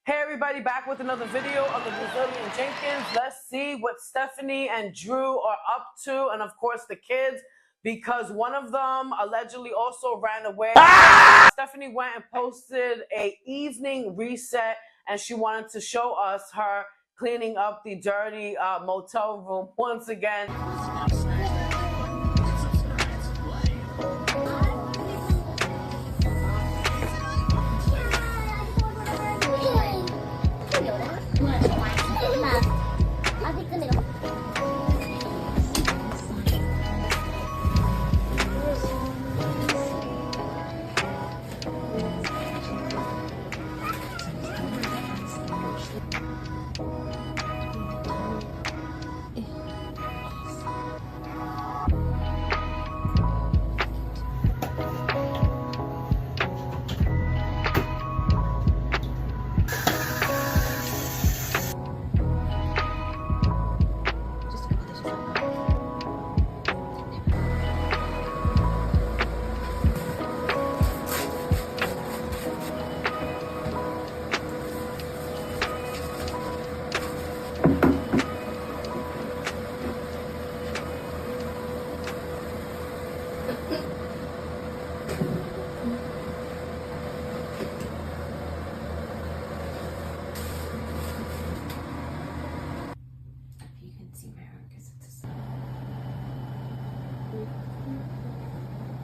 Hey everybody, back with another video of the Brazilian Jenkins. Let's see what Stephanie and Drew are up to, and of course the kids, because one of them allegedly also ran away. Stephanie went and posted a evening reset, and she wanted to show us her cleaning up the dirty motel room once again.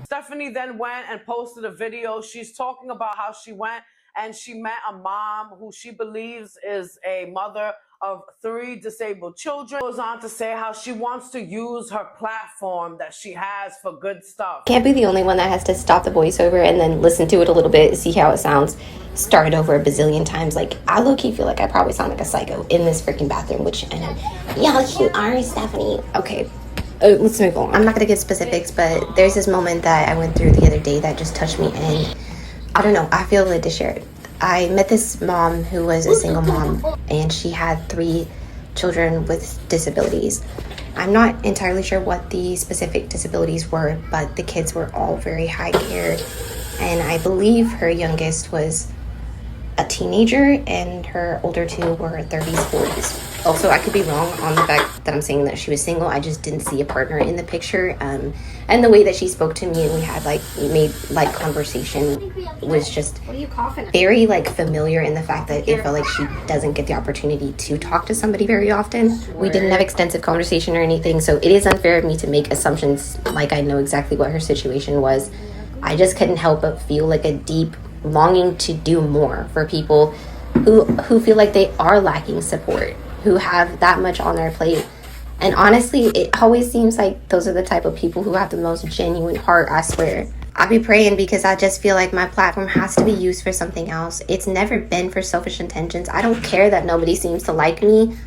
Stephanie then went and posted a video. She's talking about how she went and she met a mom who she believes is a mother of 3 disabled children. Goes on to say how she wants to use her platform that she has for good stuff. Can't be the only one that has to stop the voiceover and then listen to it a little bit, see how it sounds, start it over a bazillion times. Like, I low-key feel like I probably sound like a psycho in this freaking bathroom, which I know. Yeah, you are, Stephanie. Okay. Let's move on. I'm not gonna give specifics, but there's this moment that I went through the other day that just touched me, and I don't know, I feel led to share it. I met this mom who was a single mom, and she had 3 children with disabilities. I'm not entirely sure what the specific disabilities were, but the kids were all very high cared, and I believe her youngest was a teenager and her older 2 were 30s, 40s. Also, I could be wrong on the fact that I'm saying that she was single. I just didn't see a partner in the picture. And the way that she spoke to me and we had made conversation was just very familiar in the fact that it felt like she doesn't get the opportunity to talk to somebody very often. We didn't have extensive conversation or anything, so it is unfair of me to make assumptions like I know exactly what her situation was. I just couldn't help but feel like a deep longing to do more for people who feel like they are lacking support, who have that much on their plate. And honestly, it always seems like those are the type of people who have the most genuine heart, I swear. I be praying because I just feel like my platform has to be used for something else. It's never been for selfish intentions. I don't care that nobody seems to like me,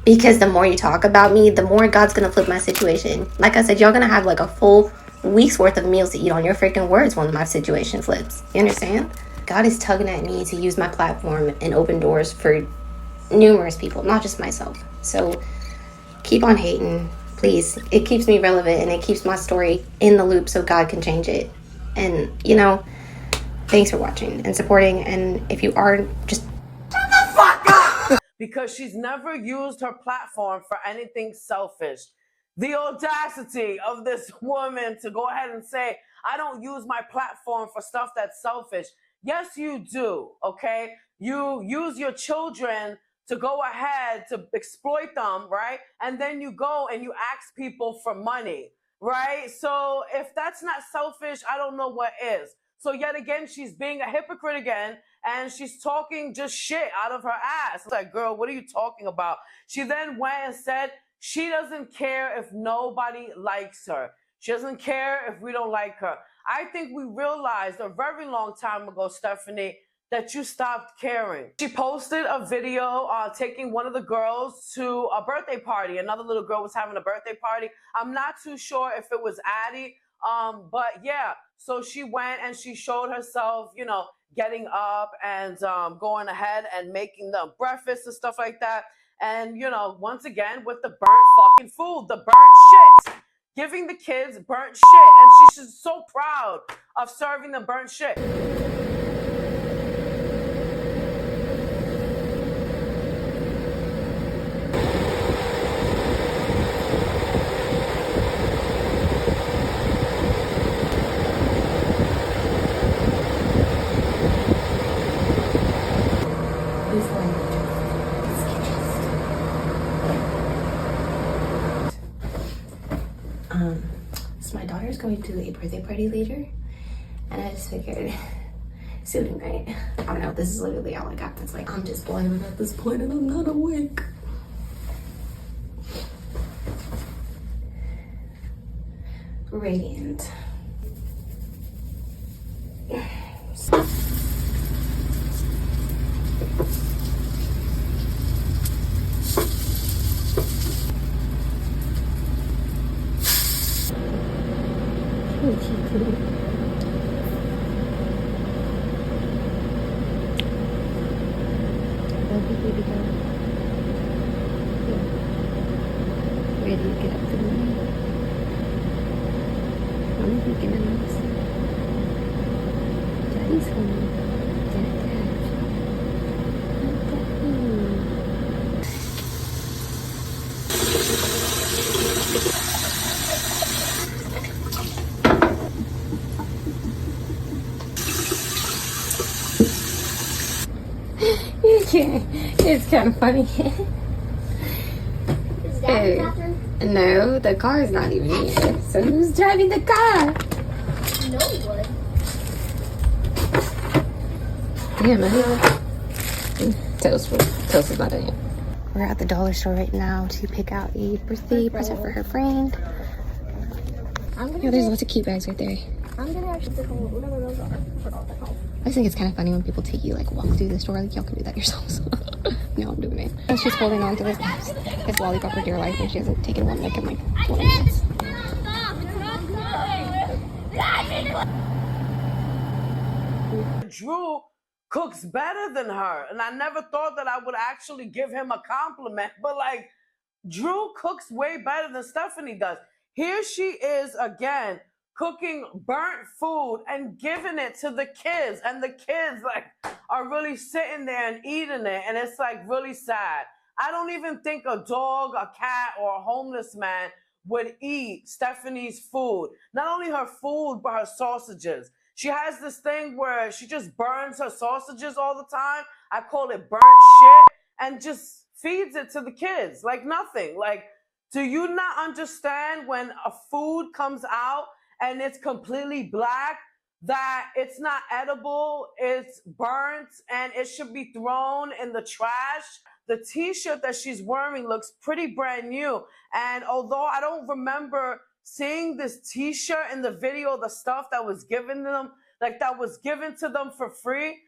because the more you talk about me, the more God's gonna flip my situation. Like I said, y'all gonna have a full week's worth of meals to eat on your freaking words when my situation flips. You understand? God is tugging at me to use my platform and open doors for numerous people, not just myself. So keep on hating, please. It keeps me relevant and it keeps my story in the loop so God can change it. And thanks for watching and supporting. And if you are, just shut the fuck up, because she's never used her platform for anything selfish. The audacity of this woman to go ahead and say, I don't use my platform for stuff that's selfish. Yes, you do, okay? You use your children to go ahead to exploit them, right? And then you go and you ask people for money, right? So if that's not selfish, I don't know what is. So yet again, she's being a hypocrite again, and she's talking just shit out of her ass. It's like, girl, what are you talking about? She then went and said she doesn't care if nobody likes her. She doesn't care if we don't like her. I think we realized a very long time ago, Stephanie, that you stopped caring. She posted a video taking one of the girls to a birthday party. Another little girl was having a birthday party. I'm not too sure if it was Addie, but yeah. So she went and she showed herself, getting up and going ahead and making them breakfast and stuff like that. And, once again, with the burnt fucking food, the burnt shit. Giving the kids burnt shit. And she's so proud of serving them burnt shit. This one. So my daughter's going to a birthday party later, and I just figured soothing, right? I don't know, this is literally all I got. That's like, I'm just boiling at this point and I'm not awake. Radiant. Baby girl. Ready to get up to the morning. I'm thinking of this. Daddy's home. Dad. You can't. It's kind of funny. Is that the bathroom? No, the car is not even here. So who's driving the car? No one. Yeah, man. Toast is not in yet. We're at the dollar store right now to pick out a birthday present for her friend. Yeah, there's lots of cute bags right there. I'm gonna actually take home whatever those are. Put all that home. I just think it's kind of funny when people take you like walk through the store. Like y'all can do that yourselves. No, I'm doing it. And she's holding on to this lollipop for dear life, and she hasn't taken one like in like 20 minutes. Drew cooks better than her, and I never thought that I would actually give him a compliment, but like Drew cooks way better than Stephanie does. Here she is again cooking burnt food and giving it to the kids, and the kids like are really sitting there and eating it, and it's like really sad. I don't even think a dog, a cat, or a homeless man would eat Stephanie's food. Not only her food, but her sausages. She has this thing where she just burns her sausages all the time. I call it burnt shit, and just feeds it to the kids like nothing. Like, do you not understand when a food comes out and it's completely black, that it's not edible, it's burnt, and it should be thrown in the trash? The t-shirt that she's wearing looks pretty brand new. And although I don't remember seeing this t-shirt in the video, the stuff that was given to them, like that was given to them for free,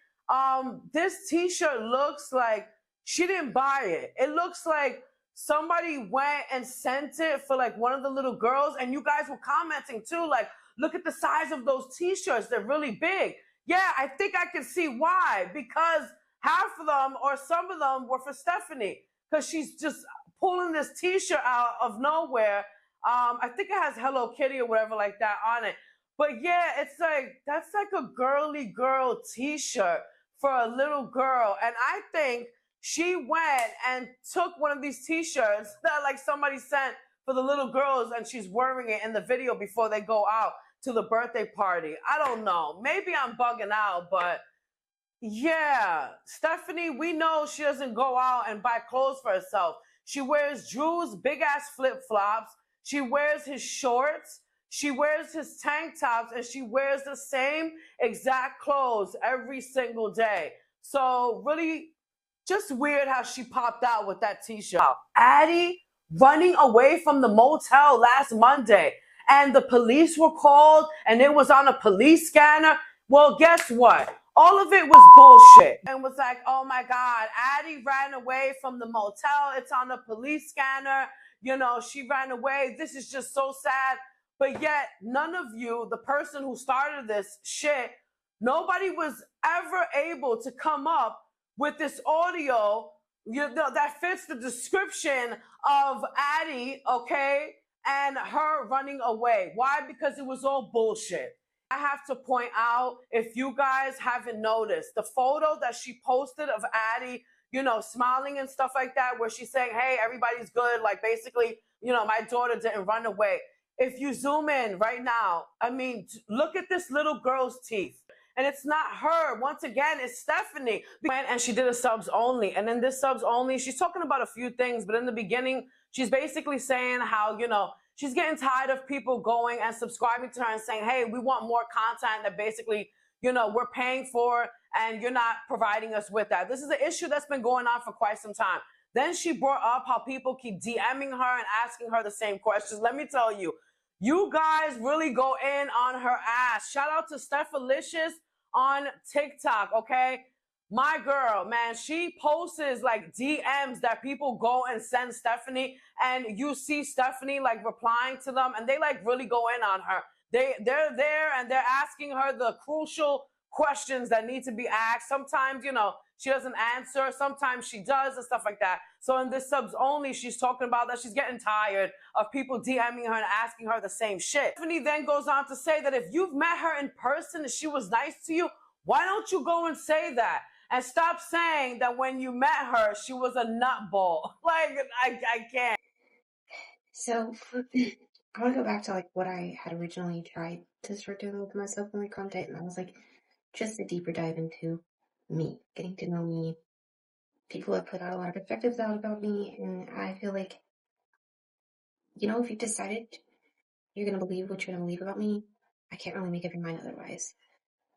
this t-shirt looks like she didn't buy it. It looks like somebody went and sent it for like one of the little girls, and you guys were commenting too, like, look at the size of those t-shirts, they're really big. Yeah, I think I can see why, because half of them or some of them were for Stephanie, because she's just pulling this t-shirt out of nowhere. I think it has Hello Kitty or whatever like that on it. But yeah, it's like, that's like a girly girl t-shirt for a little girl. And I think she went and took one of these t-shirts that like somebody sent for the little girls, and she's wearing it in the video before they go out to the birthday party. I don't know. Maybe I'm bugging out, but yeah, Stephanie, we know she doesn't go out and buy clothes for herself. She wears Drew's big ass flip-flops. She wears his shorts. She wears his tank tops, and she wears the same exact clothes every single day. So really just weird how she popped out with that t-shirt. Addie running away from the motel last Monday, and the police were called, and it was on a police scanner. Well, guess what? All of it was bullshit. And was like, oh my God, Addie ran away from the motel. It's on a police scanner. You know, she ran away. This is just so sad. But yet, none of you, the person who started this shit, nobody was ever able to come up with this audio that fits the description of Addie, okay, and her running away. Why? Because it was all bullshit. I have to point out, if you guys haven't noticed, the photo that she posted of Addie, you know, smiling and stuff like that, where she's saying, hey, everybody's good. Like, basically, you know, my daughter didn't run away. If you zoom in right now, I mean, look at this little girl's teeth. And it's not her. Once again, it's Stephanie. And she did a subs only. And in this subs only, she's talking about a few things. But in the beginning, she's basically saying how, she's getting tired of people going and subscribing to her and saying, hey, we want more content that basically, we're paying for and you're not providing us with that. This is an issue that's been going on for quite some time. Then she brought up how people keep DMing her and asking her the same questions. Let me tell you, you guys really go in on her ass. Shout out to Stephalicious on TikTok, okay? My girl, man, she posts like DMs that people go and send Stephanie, and you see Stephanie like replying to them, and they like really go in on her. They're there and they're asking her the crucial questions that need to be asked. Sometimes, she doesn't answer. Sometimes she does and stuff like that. So in this subs only, she's talking about that she's getting tired of people DMing her and asking her the same shit. Stephanie then goes on to say that if you've met her in person and she was nice to you, why don't you go and say that? And stop saying that when you met her, she was a nutball. Like, I can't. So, I want to go back to like what I had originally tried to start doing with my self-only content, and I was like, just a deeper dive into me, getting to know me. People have put out a lot of perspectives out about me, and I feel like, if you've decided you're going to believe what you're going to believe about me, I can't really make up your mind otherwise.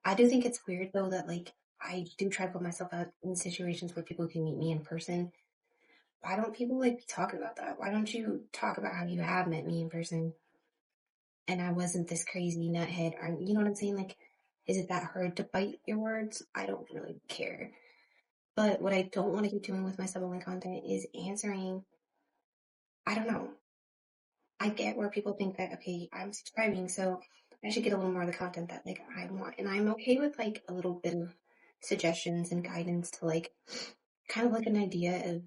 I do think it's weird, though, that, like, I do try to put myself out in situations where people can meet me in person. Why don't people, like, be talking about that? Why don't you talk about how you have met me in person and I wasn't this crazy nuthead? You know what I'm saying? Like, is it that hard to bite your words? I don't really care. But what I don't want to keep doing with my sub-only content is answering, I don't know. I get where people think that, okay, I'm subscribing, so I should get a little more of the content that, like, I want. And I'm okay with, like, a little bit of suggestions and guidance to, like, kind of like an idea of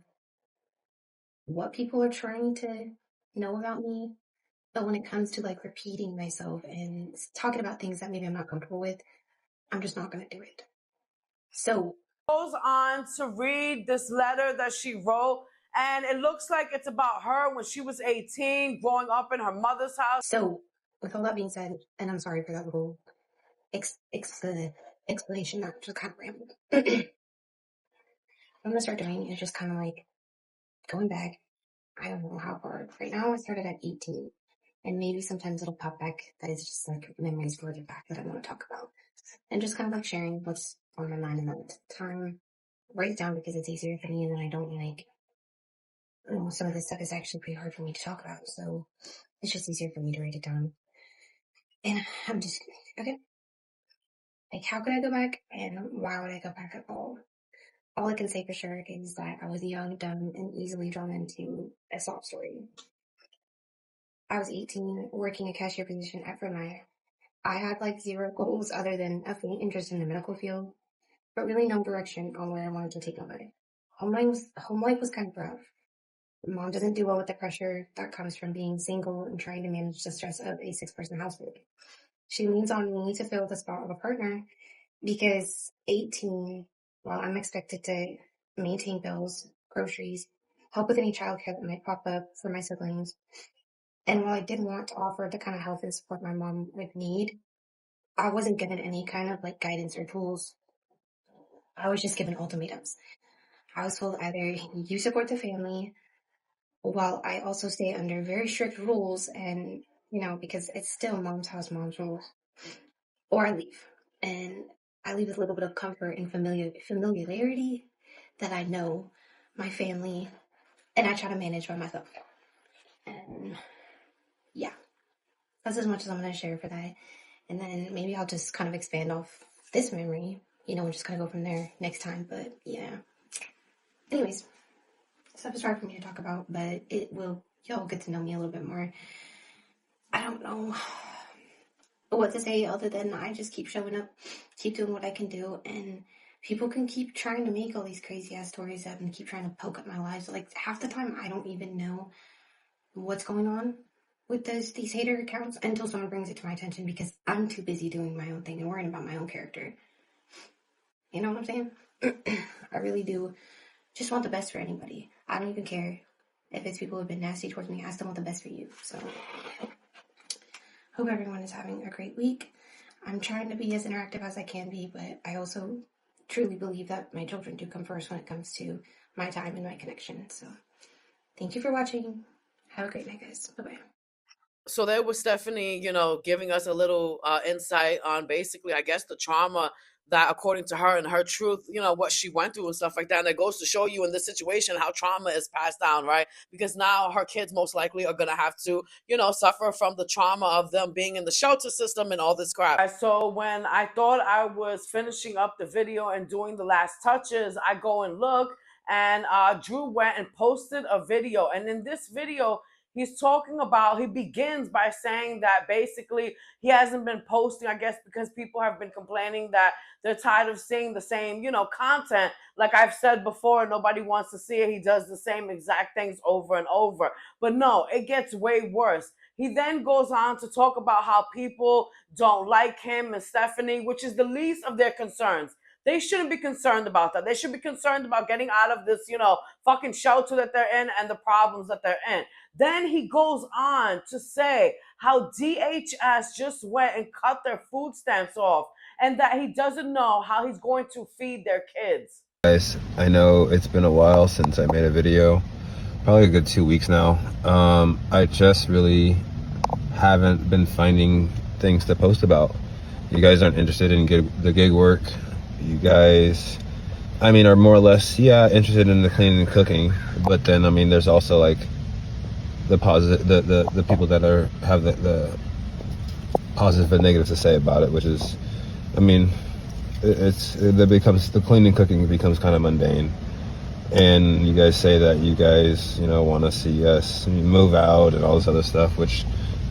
what people are trying to know about me. But when it comes to, like, repeating myself and talking about things that maybe I'm not comfortable with, I'm just not going to do it. So goes on to read this letter that she wrote, and it looks like it's about her when she was 18, growing up in her mother's house. So, with all that being said, and I'm sorry for that little explanation, that just kind of rambled. What I'm going to start doing is just kind of like going back. I don't know how far. Right now, I started at 18, and maybe sometimes it'll pop back that is just like memories further back that I want to talk about. And just kind of like sharing what's on my mind in that time. Write it down because it's easier for me, and then I don't like, some of this stuff is actually pretty hard for me to talk about, so it's just easier for me to write it down. And I'm just, okay. Like, how could I go back, and why would I go back at all? All I can say for sure is that I was young, dumb, and easily drawn into a sob story. I was 18, working a cashier position at Fred Meyer. I had like zero goals other than a faint interest in the medical field, but really no direction on where I wanted to take my life. Home life was kind of rough. Mom doesn't do well with the pressure that comes from being single and trying to manage the stress of a 6-person household. She leans on me to fill the spot of a partner because 18, well, I'm expected to maintain bills, groceries, help with any childcare that might pop up for my siblings. And while I did want to offer the kind of help and support my mom would need, I wasn't given any kind of like guidance or tools. I was just given ultimatums. I was told either you support the family while I also stay under very strict rules and, because it's still mom's house, mom's rules, or I leave. And I leave with a little bit of comfort and familiarity that I know my family, and I try to manage by myself. And yeah, that's as much as I'm going to share for that. And then maybe I'll just kind of expand off this memory, and just kind of go from there next time. But yeah. Anyways, stuff is hard for me to talk about, but y'all get to know me a little bit more. I don't know what to say other than I just keep showing up, keep doing what I can do, and people can keep trying to make all these crazy ass stories up and keep trying to poke at my lives. Like, half the time I don't even know what's going on with these hater accounts until someone brings it to my attention because I'm too busy doing my own thing and worrying about my own character. You know what I'm saying? I really do just want the best for anybody. I don't even care if it's people who have been nasty towards me. I still want the best for you. So, hope everyone is having a great week. I'm trying to be as interactive as I can be, but I also truly believe that my children do come first when it comes to my time and my connection. So thank you for watching. Have a great night, guys. Bye-bye. So there was Stephanie, giving us a little insight on basically, I guess, the trauma that, according to her and her truth, what she went through and stuff like that. And it goes to show you in this situation how trauma is passed down, right? Because now her kids most likely are going to have to, suffer from the trauma of them being in the shelter system and all this crap. So when I thought I was finishing up the video and doing the last touches, I go and look, and Drew went and posted a video. And in this video, he begins by saying that basically he hasn't been posting, I guess, because people have been complaining that they're tired of seeing the same, content. Like I've said before, nobody wants to see it. He does the same exact things over and over. But no, it gets way worse. He then goes on to talk about how people don't like him and Stephanie, which is the least of their concerns. They shouldn't be concerned about that. They should be concerned about getting out of this, fucking shelter that they're in and the problems that they're in. Then he goes on to say how DHS just went and cut their food stamps off and that he doesn't know how he's going to feed their kids. Guys, I know it's been a while since I made a video, probably a good 2 weeks now. I just really haven't been finding things to post about. You guys aren't interested in the gig work. You guys, are more or less, interested in the cleaning and cooking. But then, there's also like the positive, the people that have the positive and negative to say about it, which is, the cleaning and cooking becomes kind of mundane. And you guys say that you guys, want to see us move out and all this other stuff, which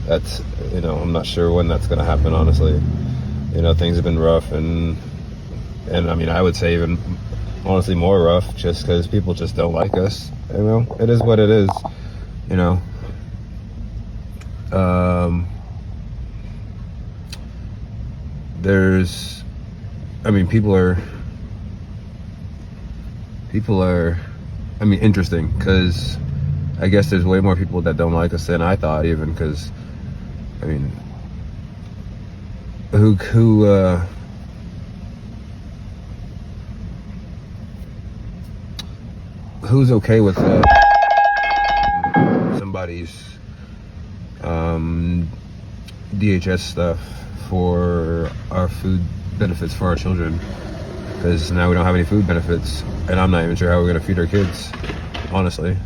that's, I'm not sure when that's going to happen, honestly. Things have been rough, and I would say even honestly more rough, just because people just don't like us. It is what it is. There's, people are, interesting, because I guess there's way more people that don't like us than I thought, even, because, who's okay with somebody's DHS stuff for our food benefits for our children? Because now we don't have any food benefits, and I'm not even sure how we're going to feed our kids, honestly.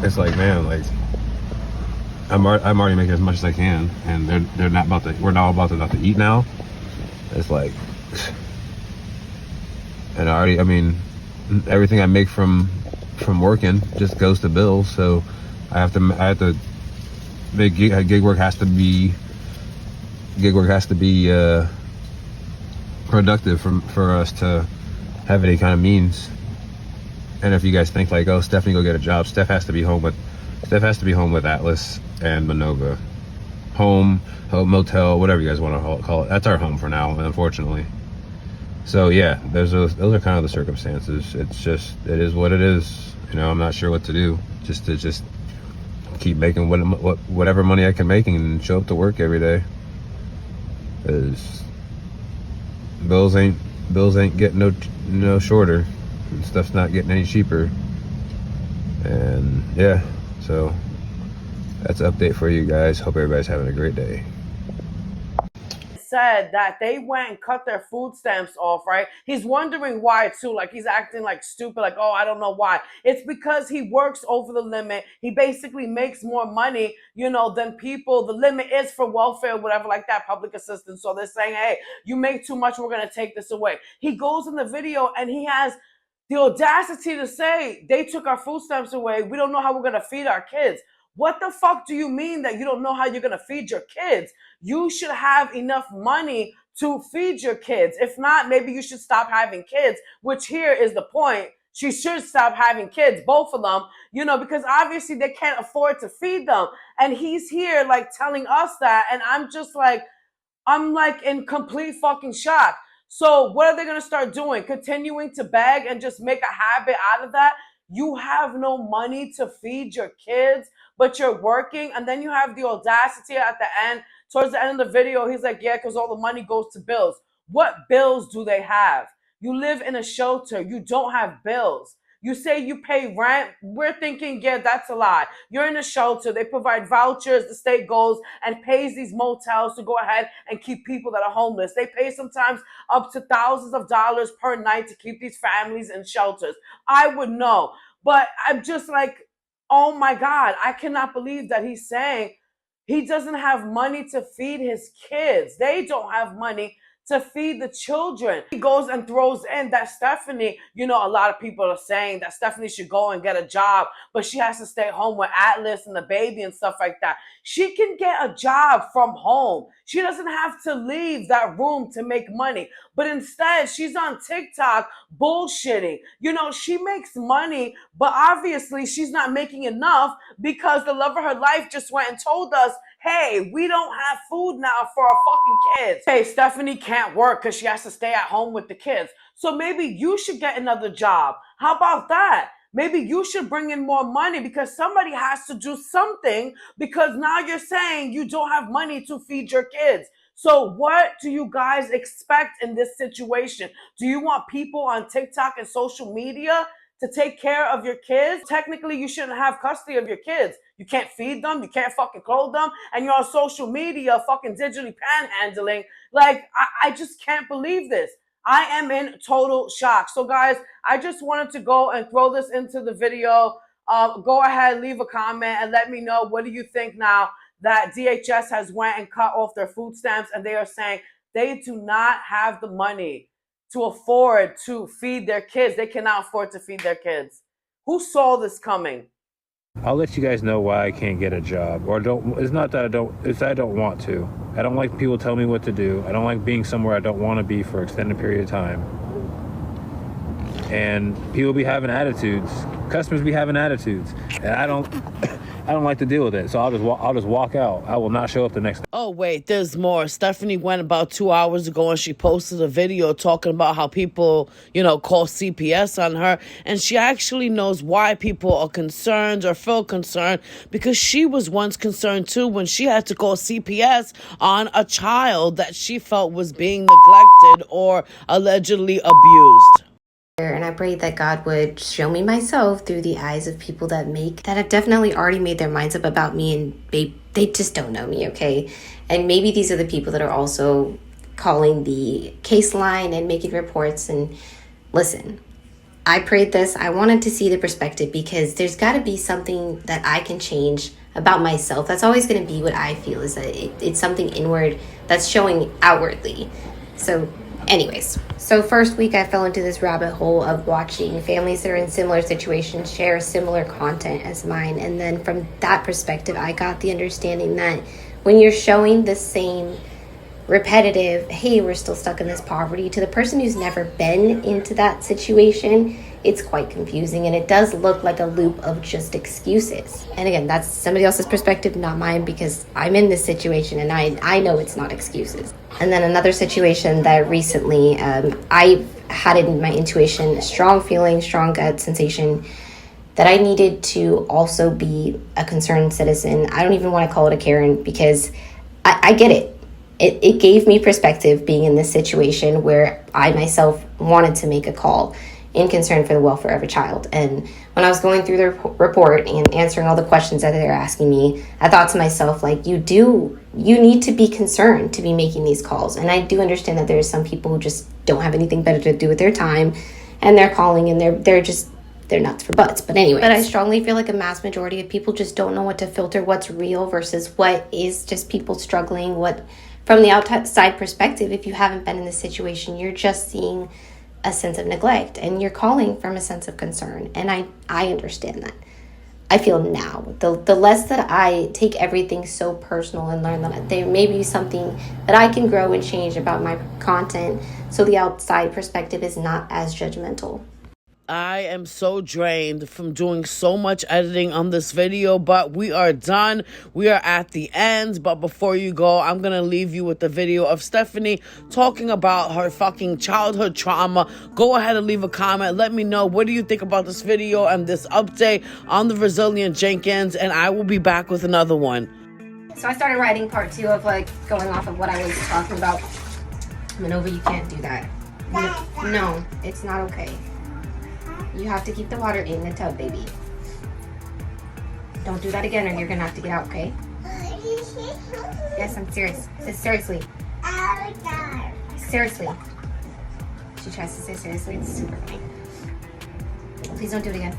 It's like, man, like I'm already making as much as I can, and we're not about to not to eat now. It's like, and everything I make from working just goes to bills, so I have to make gig work has to be productive for us to have any kind of means. And if you guys think like, oh, Stephanie, go get a job, Steph has to be home with Atlas and Manova. Home, motel, whatever you guys want to call it. That's our home for now, unfortunately. So yeah, those are kind of the circumstances. It is what it is. I'm not sure what to do. Just keep making whatever money I can make and show up to work every day. Because bills ain't getting no shorter, and stuff's not getting any cheaper. And yeah, so that's an update for you guys. Hope everybody's having a great day. Said that they went and cut their food stamps off, right? He's wondering why too, like he's acting like stupid, like, oh, I don't know why. It's because he works over the limit. He basically makes more money, than people. The limit is for welfare, whatever, like that, public assistance. So they're saying, hey, you make too much, we're gonna take this away. He goes in the video and he has the audacity to say they took our food stamps away. We don't know how we're gonna feed our kids. What the fuck do you mean that you don't know how you're gonna feed your kids? You should have enough money to feed your kids. If not, maybe you should stop having kids, which here is the point. She should stop having kids, both of them, because obviously they can't afford to feed them. And he's here like telling us that. And I'm like in complete fucking shock. So what are they going to start doing? Continuing to beg and just make a habit out of that? You have no money to feed your kids, but you're working. And then you have the audacity at the end, towards the end of the video, he's like, yeah, because all the money goes to bills. What bills do they have? You live in a shelter. You don't have bills. You say you pay rent. We're thinking, yeah, that's a lie. You're in a shelter. They provide vouchers. The state goes and pays these motels to go ahead and keep people that are homeless. They pay sometimes up to thousands of dollars per night to keep these families in shelters. I would know. But I'm just like, oh my God, I cannot believe that he's saying he doesn't have money to feed his kids. They don't have money to feed the children. He goes and throws in that Stephanie, a lot of people are saying that Stephanie should go and get a job, but she has to stay home with Atlas and the baby and stuff like that. She can get a job from home. She doesn't have to leave that room to make money. But instead, she's on TikTok bullshitting. She makes money, but obviously she's not making enough because the love of her life just went and told us, hey, we don't have food now for our fucking kids. Hey, Stephanie can't work because she has to stay at home with the kids. So maybe you should get another job. How about that? Maybe you should bring in more money because somebody has to do something, because now you're saying you don't have money to feed your kids. So what do you guys expect in this situation? Do you want people on TikTok and social media to take care of your kids? Technically, you shouldn't have custody of your kids. You can't feed them. You can't fucking clothe them. And you're on social media fucking digitally panhandling. Like, I just can't believe this. I am in total shock. So guys, I just wanted to go and throw this into the video. Go ahead, leave a comment and let me know, what do you think now that DHS has went and cut off their food stamps and they are saying they do not have the money to afford to feed their kids. They cannot afford to feed their kids. Who saw this coming? I'll let you guys know why I can't get a job, or don't. It's not that I don't. It's that I don't want to. I don't like people telling me what to do. I don't like being somewhere I don't want to be for an extended period of time. And people be having attitudes. Customers be having attitudes, and I don't like to deal with it. So I'll just walk out. I will not show up the next day. Oh, wait, there's more. Stephanie went about 2 hours ago and she posted a video talking about how people, call CPS on her. And she actually knows why people are concerned or feel concerned, because she was once concerned too when she had to call CPS on a child that she felt was being neglected or allegedly abused. And I pray that God would show me myself through the eyes of people that have definitely already made their minds up about me, and they just don't know me, okay? And maybe these are the people that are also calling the case line and making reports. And listen, I prayed this. I wanted to see the perspective, because there's got to be something that I can change about myself. That's always going to be what I feel, is that it's something inward that's showing outwardly. So anyways, so first week I fell into this rabbit hole of watching families that are in similar situations share similar content as mine. And then from that perspective, I got the understanding that when you're showing the same repetitive, hey, we're still stuck in this poverty, to the person who's never been into that situation, it's quite confusing, and it does look like a loop of just excuses. And again, that's somebody else's perspective, not mine, because I'm in this situation and I know it's not excuses. And then another situation that recently I had in my intuition, a strong feeling, strong gut sensation that I needed to also be a concerned citizen. I don't even want to call it a Karen, because I get it. It gave me perspective being in this situation where I myself wanted to make a call in concern for the welfare of a child. And when I was going through the report and answering all the questions that they're asking me, I thought to myself, like, you need to be concerned to be making these calls. And I do understand that there's some people who just don't have anything better to do with their time, and they're calling and they're nuts for butts. But anyway, but I strongly feel like a mass majority of people just don't know what to filter, what's real versus what is just people struggling. What, from the outside perspective, if you haven't been in this situation, you're just seeing a sense of neglect, and you're calling from a sense of concern. And I understand that. I feel now, the less that I take everything so personal and learn that there may be something that I can grow and change about my content, so the outside perspective is not as judgmental. I am so drained from doing so much editing on this video, but we are done. We are at the end. But before you go, I'm going to leave you with the video of Stephanie talking about her fucking childhood trauma. Go ahead and leave a comment. Let me know, what do you think about this video and this update on the resilient Jenkins, and I will be back with another one. So I started writing part 2 of like going off of what I was talking about. Manova, you can't do that. No, it's not okay. You have to keep the water in the tub, baby. Don't do that again or you're gonna have to get out, okay? Yes, I'm serious. Seriously. Seriously. She tries to say seriously, it's super funny. Please don't do it again.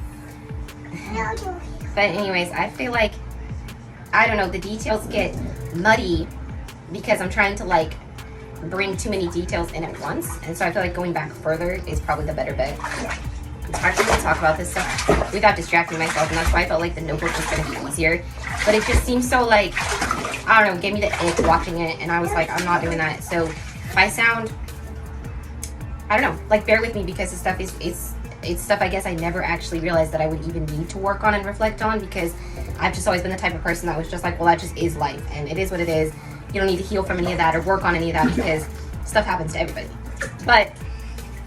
But anyways, I feel like, I don't know, the details get muddy because I'm trying to like bring too many details in at once. And so I feel like going back further is probably the better bet. It's hard for me to talk about this stuff without distracting myself, and that's why I felt like the notebook was going to be easier. But it just seems so like, I don't know, gave me the ick watching it, and I was like, I'm not doing that. So if I sound, I don't know, like bear with me because this stuff is, it's stuff I guess I never actually realized that I would even need to work on and reflect on, because I've just always been the type of person that was just like, well, that just is life, and it is what it is. You don't need to heal from any of that or work on any of that because stuff happens to everybody. But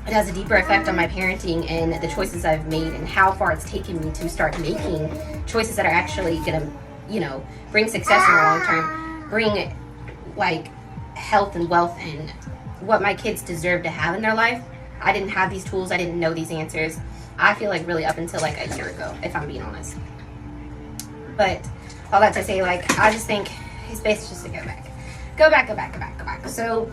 it has a deeper effect on my parenting and the choices I've made and how far it's taken me to start making choices that are actually gonna, you know, bring success in the long term, bring like health and wealth and what my kids deserve to have in their life. I didn't have these tools. I didn't know these answers. I feel like really up until like a year ago, if I'm being honest. But all that to say, like, I just think it's best just to go back. Go back. So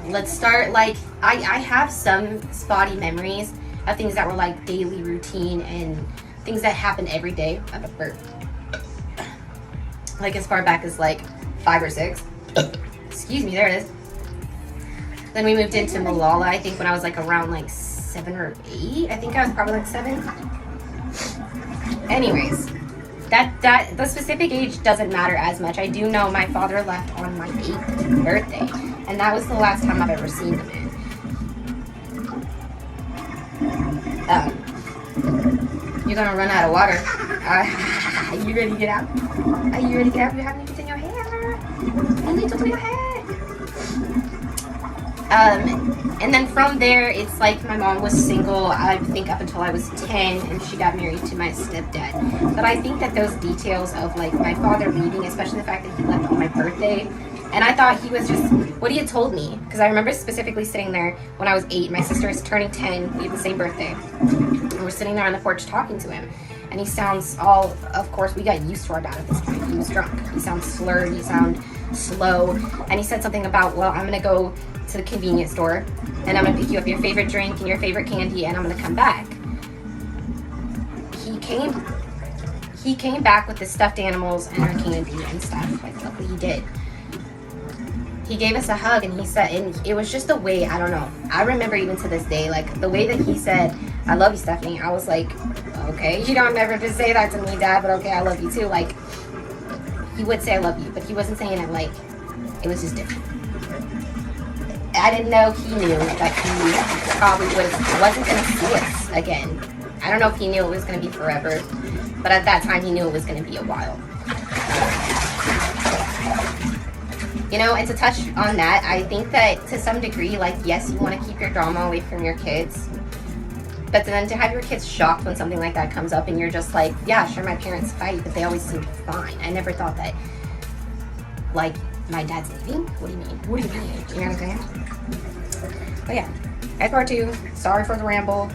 let's start, like, I have some spotty memories of things that were like daily routine and things that happen every day. I have a burp. Like as far back as like 5 or 6. Excuse me, there it is. Then we moved into Malala, I think when I was like around like 7 or 8. I think I was probably like 7. Anyways, that the specific age doesn't matter as much. I do know my father left on my 8th birthday, and that was the last time I've ever seen the man. You're gonna run out of water. Are you ready to get out? Are you ready to get out? You have anything in your hair? You need to do your hair. And then from there, it's like my mom was single, I think up until I was 10, and she got married to my stepdad. But I think that those details of like my father leaving, especially the fact that he left on my birthday, and I thought he was just, what he had told me, because I remember specifically sitting there when I was 8, my sister is turning 10, we have the same birthday, and we're sitting there on the porch talking to him, and he sounds all, of course, we got used to our dad at this point, he was drunk, he sounds slurred, he sounds slow, and he said something about, well, I'm gonna go to the convenience store and I'm gonna pick you up your favorite drink and your favorite candy and I'm gonna come back. He came back with the stuffed animals and our candy and stuff. Like, luckily he did. He gave us a hug and he said, and it was just the way, I don't know, I remember even to this day, like the way that he said, I love you, Stephanie. I was like, okay, you don't ever just say that to me, Dad, but okay, I love you too. Like, he would say I love you, but he wasn't saying it like, it was just different. I didn't know he knew that he probably wasn't going to see us again. I don't know if he knew it was going to be forever, but at that time he knew it was going to be a while. You know, and to touch on that, I think that to some degree, like, yes, you want to keep your drama away from your kids, but then to have your kids shocked when something like that comes up and you're just like, yeah, sure, my parents fight, but they always seem fine. I never thought that, like, my dad's leaving? What do you mean? What do you mean? You know what I'm saying? But yeah, that's part 2. Sorry for the ramble.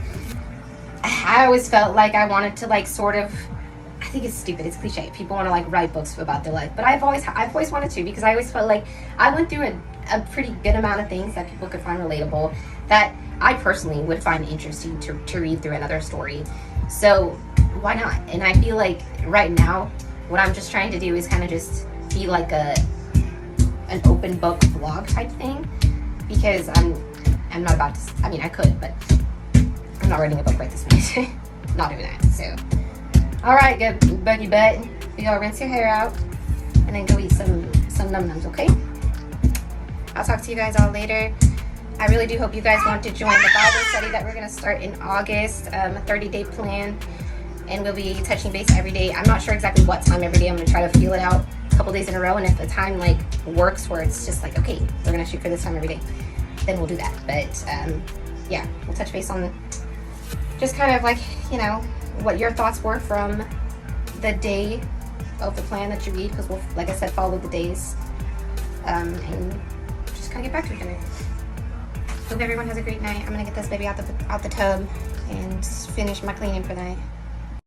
I always felt like I wanted to like sort of, I think it's stupid, it's cliche. People want to like write books about their life, but I've always wanted to, because I always felt like I went through a pretty good amount of things that people could find relatable, that I personally would find interesting to read through another story. So why not? And I feel like right now, what I'm just trying to do is kind of just be like an open book vlog type thing, because I'm not about to, I mean I could, but I'm not writing a book right this minute. Not doing that. So alright, good buggy butt, you gotta rinse your hair out and then go eat some num nums, okay? I'll talk to you guys all later. I really do hope you guys want to join the Bible study that we're going to start in August, a 30-day plan, and we'll be touching base every day. I'm not sure exactly what time every day. I'm going to try to feel it out a couple days in a row, and if the time like works where it's just like, okay, we're going to shoot for this time every day, then we'll do that. But yeah, we'll touch base on just kind of like, you know, what your thoughts were from the day of the plan that you read, because we'll, like I said, follow the days, and just kind of get back to each other. Hope everyone has a great night. I'm gonna get this baby out the tub and finish my cleaning for the night.